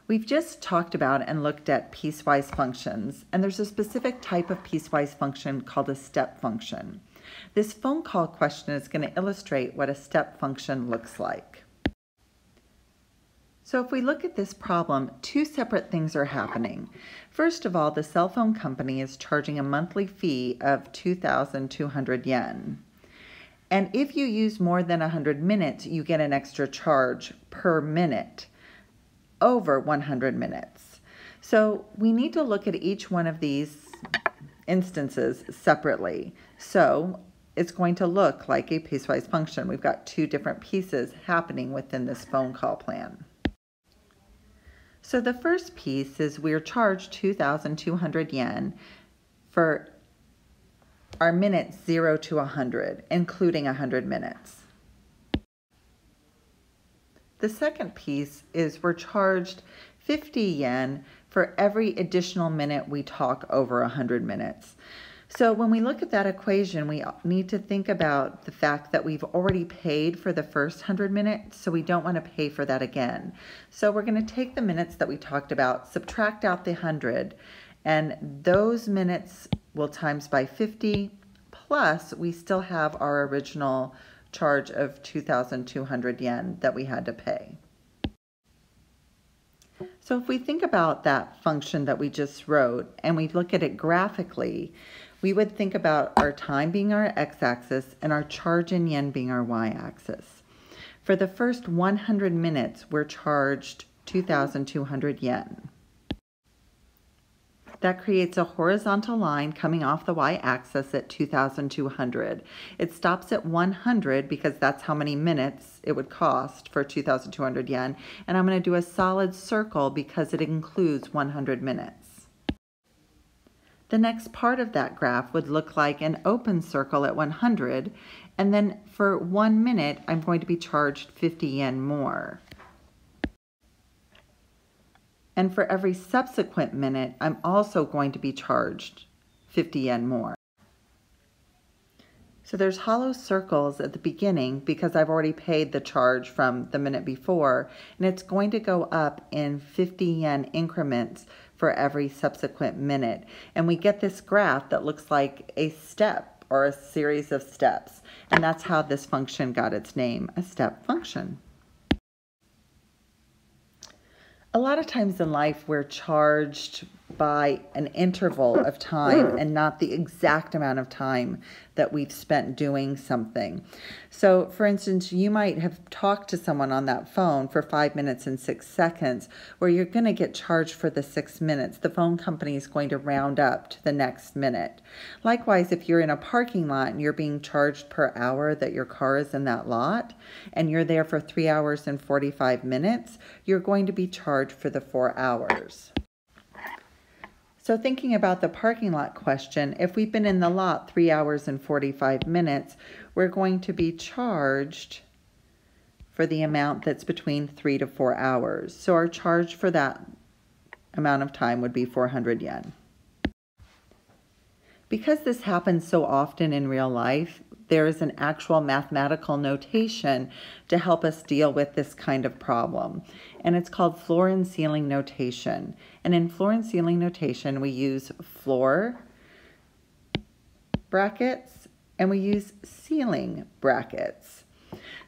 We've just talked about and looked at piecewise functions, and there's a specific type of piecewise function called a step function. This phone call question is going to illustrate what a step function looks like. So if we look at this problem, two separate things are happening. First of all, the cell phone company is charging a monthly fee of 2,200 yen. And if you use more than 100 minutes, you get an extra charge per minute over 100 minutes. So we need to look at each one of these instances separately. So it's going to look like a piecewise function. We've got two different pieces happening within this phone call plan. So the first piece is we're charged 2,200 yen for our minutes 0 to 100, including 100 minutes. The second piece is we're charged 50 yen for every additional minute we talk over 100 minutes. So when we look at that equation, we need to think about the fact that we've already paid for the first 100 minutes, so we don't want to pay for that again. So we're going to take the minutes that we talked about, subtract out the 100, and those minutes will times by 50, plus we still have our original charge of 2,200 yen that we had to pay. So if we think about that function that we just wrote and we look at it graphically, we would think about our time being our x-axis and our charge in yen being our y-axis. For the first 100 minutes, we're charged 2,200 yen. That creates a horizontal line coming off the y-axis at 2,200. It stops at 100 because that's how many minutes it would cost for 2,200 yen. And I'm going to do a solid circle because it includes 100 minutes. The next part of that graph would look like an open circle at 100. And then for 1 minute, I'm going to be charged 50 yen more. And for every subsequent minute, I'm also going to be charged 50 yen more. So there's hollow circles at the beginning because I've already paid the charge from the minute before, and it's going to go up in 50 yen increments for every subsequent minute. And we get this graph that looks like a step or a series of steps. And that's how this function got its name, a step function. A lot of times in life, we're charged by an interval of time and not the exact amount of time that we've spent doing something. So, for instance, you might have talked to someone on that phone for 5 minutes and 6 seconds, where you're going to get charged for the 6 minutes. The phone company is going to round up to the next minute. Likewise, if you're in a parking lot and you're being charged per hour that your car is in that lot, and you're there for 3 hours and 45 minutes, you're going to be charged for the 4 hours. So thinking about the parking lot question, if we've been in the lot 3 hours and 45 minutes, we're going to be charged for the amount that's between 3 to 4 hours. So our charge for that amount of time would be 400 yen. Because this happens so often in real life, there is an actual mathematical notation to help us deal with this kind of problem. And it's called floor and ceiling notation. And in floor and ceiling notation, we use floor brackets and we use ceiling brackets.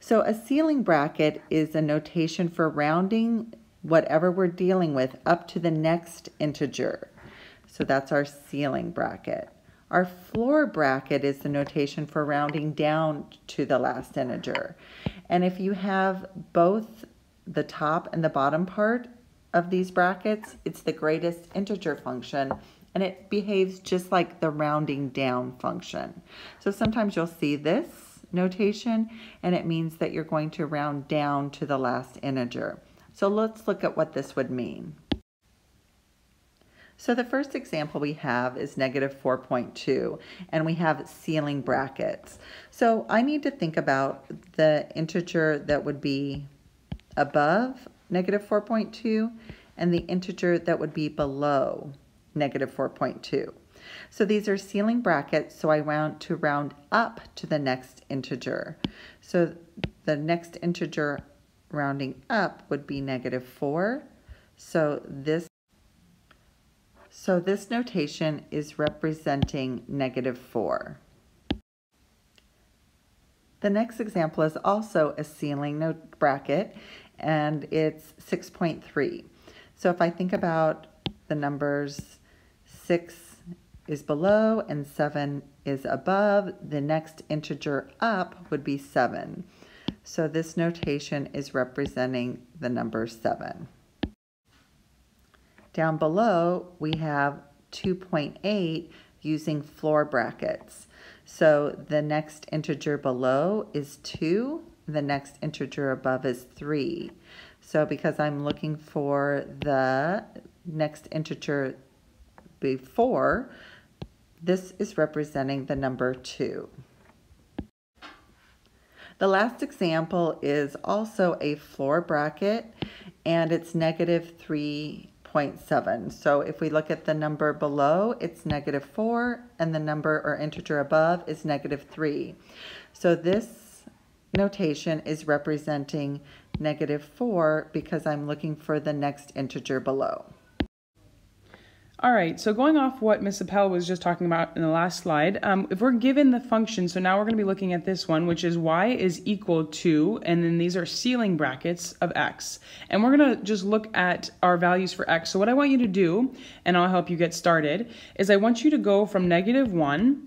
So a ceiling bracket is a notation for rounding whatever we're dealing with up to the next integer. So that's our ceiling bracket. Our floor bracket is the notation for rounding down to the last integer. And if you have both the top and the bottom part of these brackets, it's the greatest integer function, and it behaves just like the rounding down function. So sometimes you'll see this notation, and it means that you're going to round down to the last integer. So let's look at what this would mean. So the first example we have is -4.2, and we have ceiling brackets. So I need to think about the integer that would be above -4.2 and the integer that would be below -4.2. So these are ceiling brackets, so I want to round up to the next integer. So the next integer rounding up would be -4. So this notation is representing -4. The next example is also a ceiling note bracket, and it's 6.3. So if I think about the numbers 6 is below and 7 is above, the next integer up would be 7. So this notation is representing the number 7. Down below, we have 2.8 using floor brackets. So the next integer below is 2, the next integer above is 3. So because I'm looking for the next integer before, this is representing the number 2. The last example is also a floor bracket, and it's -3.7. So if we look at the number below, it's -4, and the number or integer above is -3. So this notation is representing -4 because I'm looking for the next integer below. All right, so going off what Ms. Appel was just talking about in the last slide, if we're given the function, so now we're going to be looking at this one, which is y is equal to, and then these are ceiling brackets of x. And we're going to just look at our values for x. So what I want you to do, and I'll help you get started, is I want you to go from -1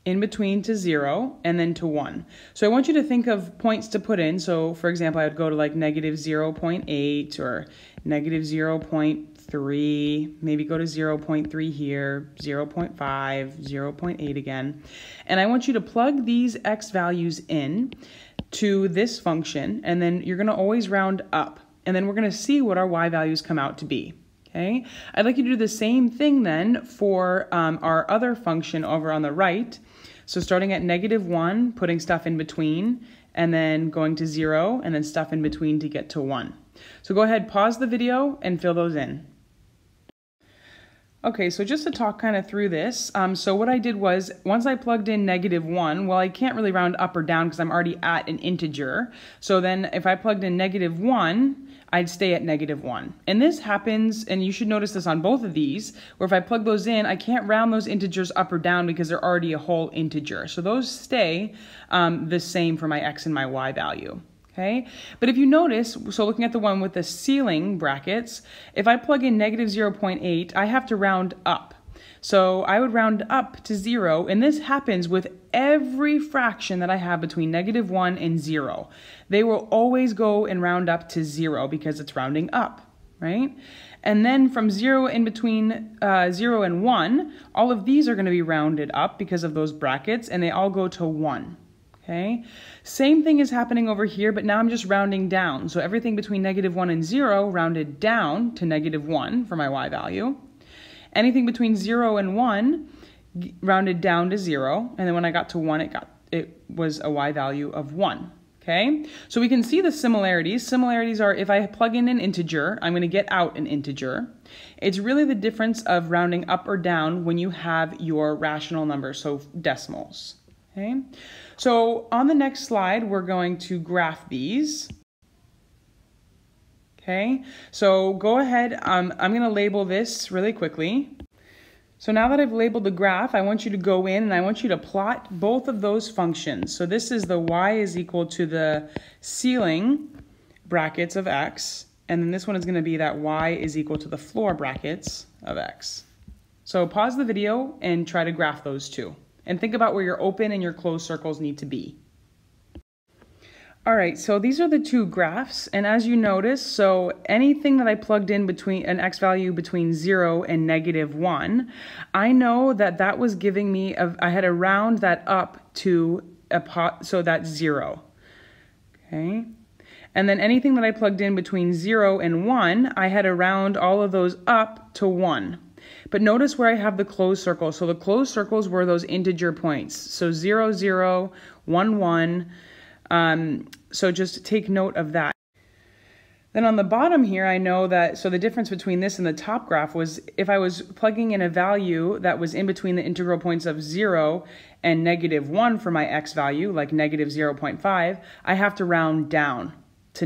in between to 0 and then to 1. So I want you to think of points to put in. So for example, I would go to like -0.8 or -0.3, maybe go to 0.3 here, 0.5, 0.8 again. And I want you to plug these x values in to this function, and then you're going to always round up. And then we're going to see what our y values come out to be. Okay? I'd like you to do the same thing then for our other function over on the right. So starting at -1, putting stuff in between, and then going to 0, and then stuff in between to get to 1. So go ahead, pause the video, and fill those in. Okay, so just to talk kind of through this, so what I did was, once I plugged in -1, well, I can't really round up or down because I'm already at an integer. So then if I plugged in -1, I'd stay at -1. And this happens, and you should notice this on both of these, where if I plug those in, I can't round those integers up or down because they're already a whole integer. So those stay the same for my x and my y value. Okay, but if you notice, so looking at the one with the ceiling brackets, if I plug in -0.8, I have to round up. So I would round up to 0, and this happens with every fraction that I have between -1 and 0. They will always go and round up to 0 because it's rounding up, right? And then from 0 in between 0 and 1, all of these are going to be rounded up because of those brackets, and they all go to 1. Okay, same thing is happening over here, but now I'm just rounding down. So everything between -1 and 0 rounded down to -1 for my y value. Anything between 0 and 1 rounded down to 0, and then when I got to 1, it was a y value of 1. Okay, so we can see the similarities. Similarities are if I plug in an integer, I'm going to get out an integer. It's really the difference of rounding up or down when you have your rational numbers, so decimals. Okay, so on the next slide, we're going to graph these. Okay, so go ahead. I'm going to label this really quickly. So now that I've labeled the graph, I want you to go in and I want you to plot both of those functions. So this is the y is equal to the ceiling brackets of x, and then this one is going to be that y is equal to the floor brackets of x. So pause the video and try to graph those two. And think about where your open and your closed circles need to be. All right, so these are the two graphs, and as you notice, so anything that I plugged in between an x value between 0 and -1, I know that that was giving me, I had to round that up to so that's 0. Okay, and then anything that I plugged in between 0 and 1, I had to round all of those up to 1. But notice where I have the closed circles. So the closed circles were those integer points. So 0, 0, 1, 1. So just take note of that. Then on the bottom here, I know that, so the difference between this and the top graph was if I was plugging in a value that was in between the integral points of 0 and -1 for my x value, like -0.5, I have to round down to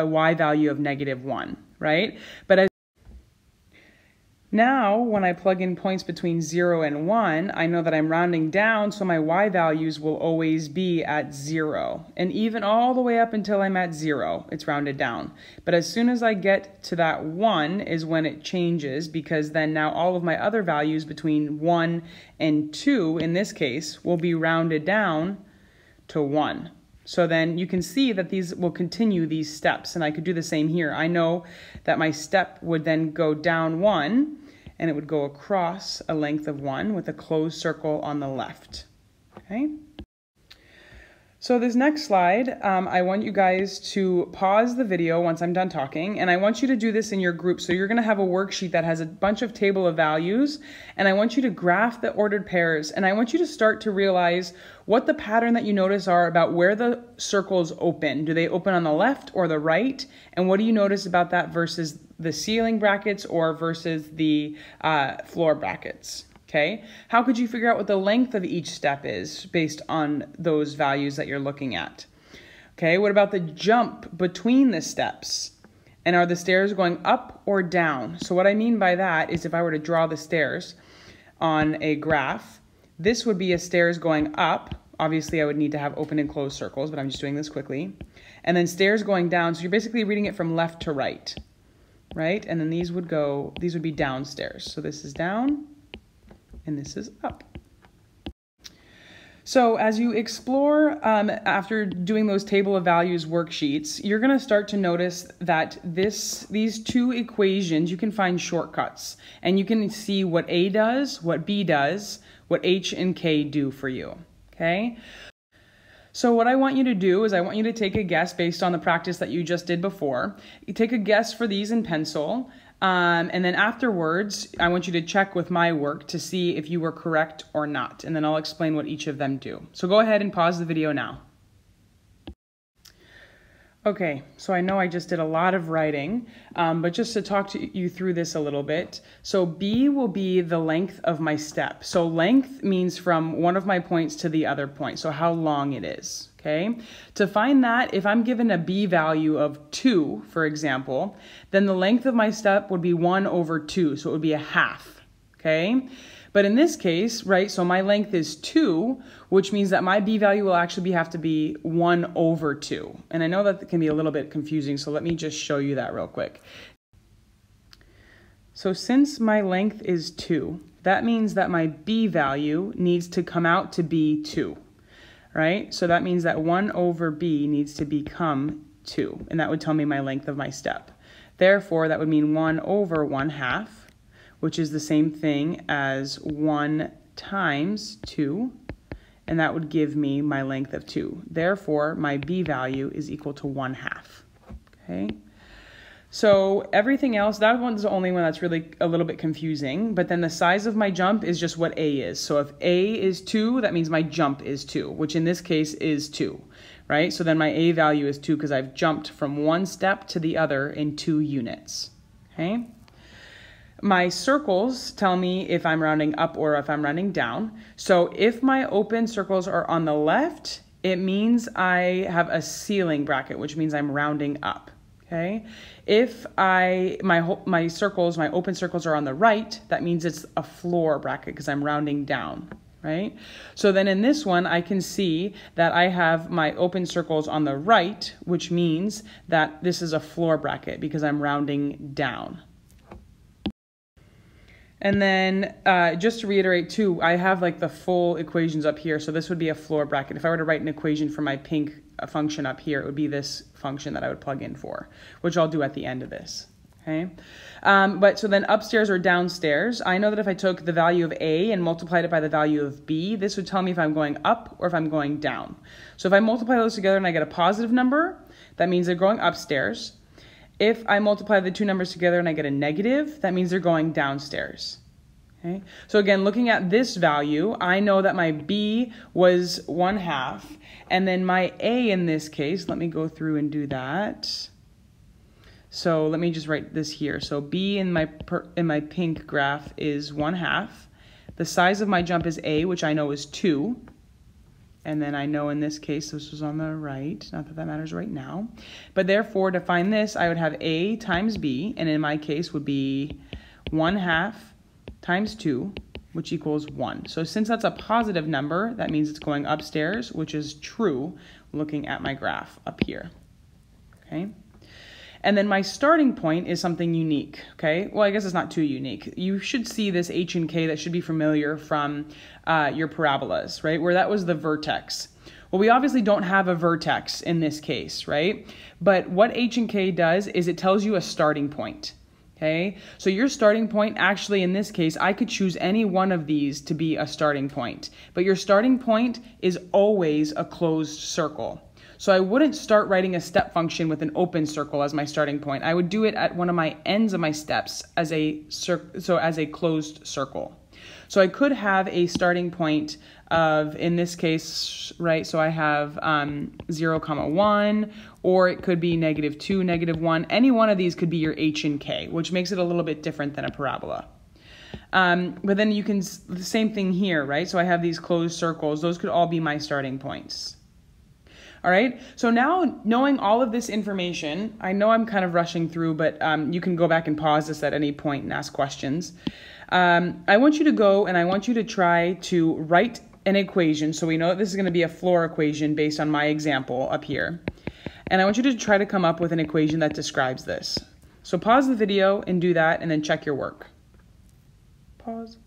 y value of -1. right? But now, when I plug in points between 0 and 1, I know that I'm rounding down, so my y values will always be at 0. And even all the way up until I'm at 0, it's rounded down. But as soon as I get to that 1 is when it changes, because then now all of my other values between 1 and 2, in this case, will be rounded down to 1. So then you can see that these will continue these steps, and I could do the same here. I know that my step would then go down 1, and it would go across a length of 1 with a closed circle on the left. Okay? So this next slide, I want you guys to pause the video once I'm done talking, and I want you to do this in your group. So you're going to have a worksheet that has a bunch of table of values, and I want you to graph the ordered pairs, and I want you to start to realize what the pattern that you notice are about where the circles open. Do they open on the left or the right? And what do you notice about that versus the ceiling brackets or versus the floor brackets? Okay, how could you figure out what the length of each step is based on those values that you're looking at? Okay, what about the jump between the steps? And are the stairs going up or down? So what I mean by that is if I were to draw the stairs on a graph, this would be a stairs going up. Obviously, I would need to have open and closed circles, but I'm just doing this quickly. And then stairs going down, so you're basically reading it from left to right, right? And then these would be downstairs. So this is down, and this is up. So as you explore after doing those table of values worksheets, you're going to start to notice that these two equations, you can find shortcuts, and you can see what A does, what B does, what H and K do for you, okay? So what I want you to do is I want you to take a guess based on the practice that you just did before. You take a guess for these in pencil. And then afterwards, I want you to check with my work to see if you were correct or not. And then I'll explain what each of them do. So go ahead and pause the video now. Okay, so I know I just did a lot of writing, but just to talk to you through this a little bit. So B will be the length of my step. So length means from one of my points to the other point, so how long it is, okay? To find that, if I'm given a B value of 2, for example, then the length of my step would be 1 over 2, so it would be a half, okay? But in this case, right, so my length is 2, which means that my B value will actually have to be 1 over 2. And I know that can be a little bit confusing, so let me just show you that real quick. So since my length is 2, that means that my B value needs to come out to be 2, right? So that means that 1 over B needs to become 2, and that would tell me my length of my step. Therefore, that would mean 1 over 1/2, which is the same thing as 1 times 2, and that would give me my length of 2. Therefore, my B value is equal to 1/2, okay? So everything else, that one's the only one that's really a little bit confusing, but then the size of my jump is just what A is. So if A is 2, that means my jump is 2, which in this case is 2, right? So then my A value is 2 because I've jumped from one step to the other in 2 units, okay? My circles tell me if I'm rounding up or if I'm rounding down. So if my open circles are on the left, it means I have a ceiling bracket, which means I'm rounding up, okay? If my open circles are on the right, that means it's a floor bracket because I'm rounding down, right? So then in this one, I can see that I have my open circles on the right, which means that this is a floor bracket because I'm rounding down. And then just to reiterate too, I have like the full equations up here. So this would be a floor bracket. If I were to write an equation for my pink function up here, it would be this function that I would plug in for, which I'll do at the end of this. Okay. But so then upstairs or downstairs, I know that if I took the value of A and multiplied it by the value of B, this would tell me if I'm going up or if I'm going down. So if I multiply those together and I get a positive number, that means they're going upstairs. If I multiply the two numbers together and I get a negative, that means they're going downstairs. Okay? So again, looking at this value, I know that my B was 1/2, and then my A in this case, let me go through and do that. So let me just write this here. So B in my pink graph is 1/2. The size of my jump is A, which I know is 2. And then I know in this case, this was on the right, not that that matters right now. But therefore, to find this, I would have A times B, and in my case would be 1/2 times 2, which equals 1. So since that's a positive number, that means it's going upstairs, which is true looking at my graph up here, okay? And then my starting point is something unique, okay? Well, I guess it's not too unique. You should see this H and K that should be familiar from your parabolas, right? Where that was the vertex. Well, we obviously don't have a vertex in this case, right? But what H and K does is it tells you a starting point, okay? So your starting point, actually in this case, I could choose any one of these to be a starting point. But your starting point is always a closed circle. So I wouldn't start writing a step function with an open circle as my starting point. I would do it at one of my ends of my steps as a closed circle. So I could have a starting point of, in this case, right, so I have 0, 1, or it could be -2, -1. Any one of these could be your H and K, which makes it a little bit different than a parabola. But then you can, the same thing here, right? So I have these closed circles. Those could all be my starting points. All right, so now knowing all of this information, I know I'm kind of rushing through, but you can go back and pause this at any point and ask questions. I want you to go and I want you to try to write an equation. So we know that this is going to be a floor equation based on my example up here. And I want you to try to come up with an equation that describes this. So pause the video and do that, and then check your work. Pause.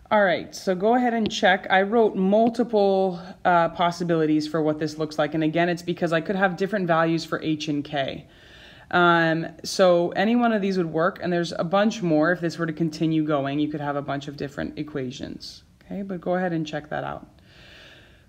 All right, so go ahead and check. I wrote multiple possibilities for what this looks like. And again, it's because I could have different values for H and K. So any one of these would work, and there's a bunch more. If this were to continue going, you could have a bunch of different equations. Okay, but go ahead and check that out.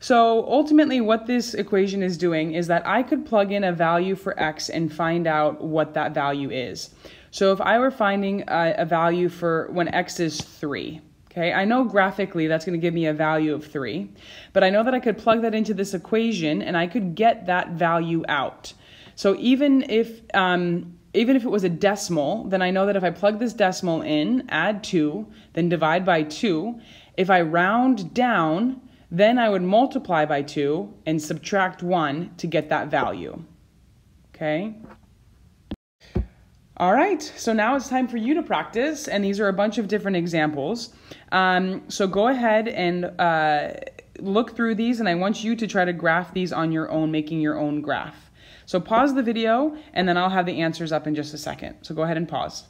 So ultimately what this equation is doing is that I could plug in a value for X and find out what that value is. So if I were finding a value for when X is 3, okay, I know graphically that's going to give me a value of 3, but I know that I could plug that into this equation and I could get that value out. So even if it was a decimal, then I know that if I plug this decimal in, add 2, then divide by 2, if I round down, then I would multiply by 2 and subtract 1 to get that value, okay? All right, so now it's time for you to practice, and these are a bunch of different examples. So go ahead and look through these, and I want you to try to graph these on your own, making your own graph. So pause the video, and then I'll have the answers up in just a second. So go ahead and pause.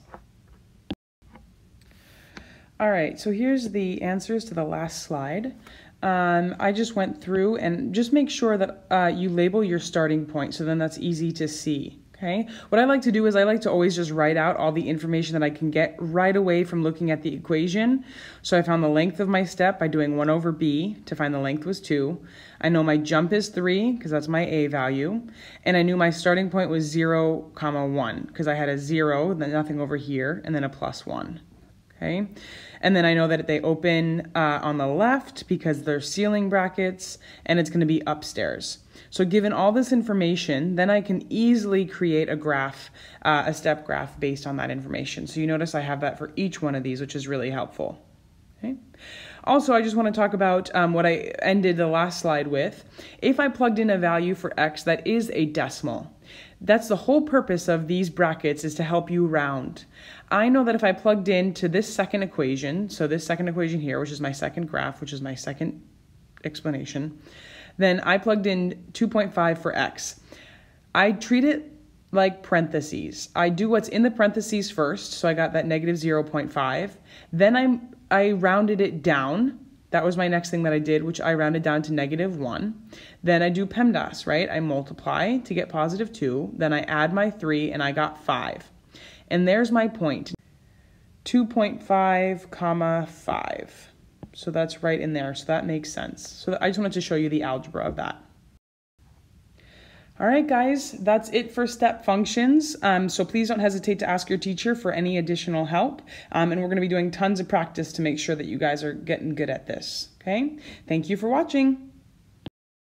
All right, so here's the answers to the last slide. I just went through, and just make sure that you label your starting point, so then that's easy to see. Okay. What I like to do is I like to always just write out all the information that I can get right away from looking at the equation. So I found the length of my step by doing 1 over b to find the length was 2. I know my jump is 3 because that's my a value. And I knew my starting point was 0, 1 because I had a 0, then nothing over here, and then a +1. Okay. And then I know that they open on the left because they're ceiling brackets, and it's going to be upstairs. So given all this information, then I can easily create a graph, a step graph based on that information. So you notice I have that for each one of these, which is really helpful. Okay. Also, I just want to talk about what I ended the last slide with. If I plugged in a value for X that is a decimal, that's the whole purpose of these brackets, is to help you round. I know that if I plugged into this second equation, so this second equation here, which is my second graph, which is my second explanation, then I plugged in 2.5 for X. I treat it like parentheses. I do what's in the parentheses first, so I got that -0.5. Then I rounded it down. That was my next thing that I did, which I rounded down to -1. Then I do PEMDAS, right? I multiply to get +2. Then I add my 3, and I got 5. And there's my point, 2.5, 5. So that's right in there. So that makes sense. So I just wanted to show you the algebra of that. All right, guys, that's it for step functions. So please don't hesitate to ask your teacher for any additional help. And we're going to be doing tons of practice to make sure that you guys are getting good at this. Okay? Thank you for watching.